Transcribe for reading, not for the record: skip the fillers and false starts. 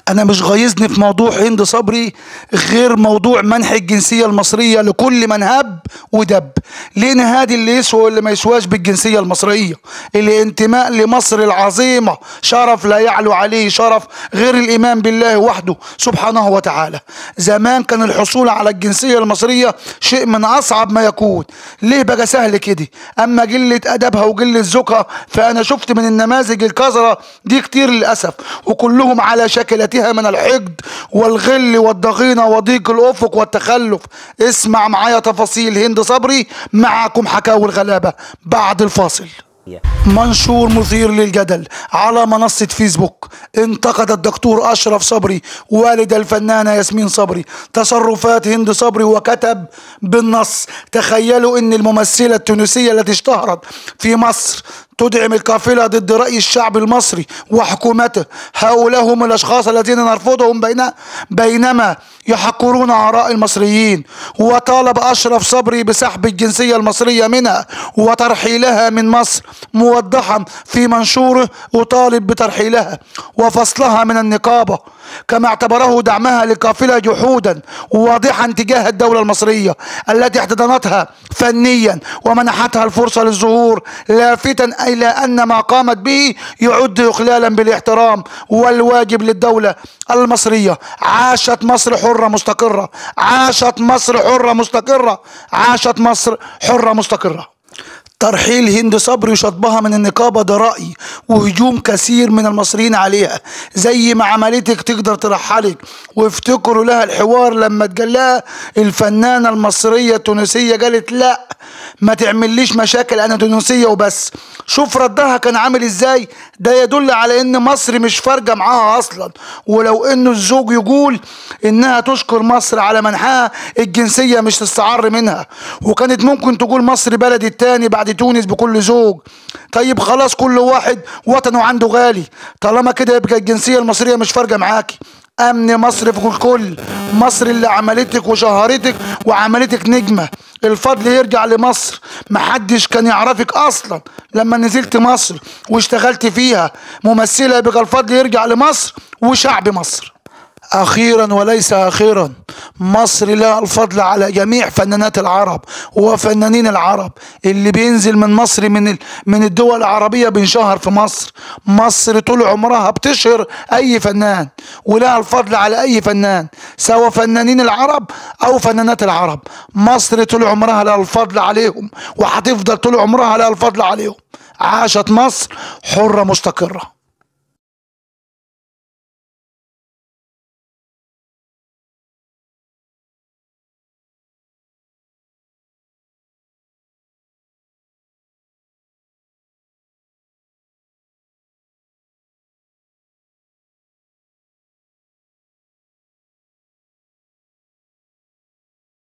انا مش غايزني في موضوع هند صبري غير موضوع منح الجنسيه المصريه لكل من هب ودب. لان هادي اللي يسوى واللي ما يسواش بالجنسيه المصريه. الانتماء لمصر العظيمه شرف لا يعلو عليه شرف غير الايمان بالله وحده سبحانه وتعالى. زمان كان الحصول على الجنسيه المصريه شيء من اصعب ما يكون. ليه بقى سهل كده؟ اما قله ادبها وقله ذوقها فانا شفت من النماذج القذره دي كتير للاسف، وكلهم على شكلتها من الحقد والغل والضغينه وضيق الافق والتخلف. اسمع معايا تفاصيل هند صبري، معكم حكاوي الغلابه بعد الفاصل. منشور مثير للجدل على منصة فيسبوك انتقد الدكتور أشرف صبري والد الفنانة ياسمين صبري تصرفات هند صبري، وكتب بالنص: تخيلوا ان الممثلة التونسية التي اشتهرت في مصر تدعم القافلة ضد رأي الشعب المصري وحكومته. هؤلاء هم الأشخاص الذين نرفضهم بينما يحقرون آراء المصريين. وطالب أشرف صبري بسحب الجنسية المصرية منها وترحيلها من مصر، موضحا في منشوره: أطالب بترحيلها وفصلها من النقابة، كما اعتبره دعمها للقافلة جحودا واضحا تجاه الدولة المصرية التي احتضنتها فنيا ومنحتها الفرصة للظهور، لافتا إلى أن ما قامت به يعد إخلالا بالاحترام والواجب للدولة المصرية. عاشت مصر حرة مستقرة، عاشت مصر حرة مستقرة، عاشت مصر حرة مستقرة. ترحيل هند صبري وشطبها من النقابة ده رأي وهجوم كثير من المصريين عليها. زي ما عملتك تقدر ترحلك. وافتكروا لها الحوار لما تجلها الفنانة المصرية التونسية قالت: لا ما تعمليش مشاكل، انا تونسية وبس. شوف ردها كان عامل ازاي. ده يدل على ان مصر مش فارقة معاها اصلا. ولو انه الزوج يقول انها تشكر مصر على منحها الجنسية مش تستعر منها، وكانت ممكن تقول مصر بلدي التاني بعد تونس بكل زوج. طيب خلاص، كل واحد وطنه عنده غالي. طالما كده يبقى الجنسية المصرية مش فارقة معاكي. امن مصر في الكل. مصر اللي عملتك وشهرتك وعملتك نجمة، الفضل يرجع لمصر. محدش كان يعرفك اصلا لما نزلت مصر واشتغلت فيها ممثلة، يبقى الفضل يرجع لمصر وشعب مصر. اخيرا وليس اخيرا، مصر لها الفضل على جميع فنانات العرب وفنانين العرب. اللي بينزل من مصر من الدول العربية بينشهر في مصر. مصر طول عمرها بتشهر اي فنان ولها الفضل على اي فنان، سواء فنانين العرب او فنانات العرب. مصر طول عمرها لها الفضل عليهم وهتفضل طول عمرها لها الفضل عليهم. عاشت مصر حرة مستقرة.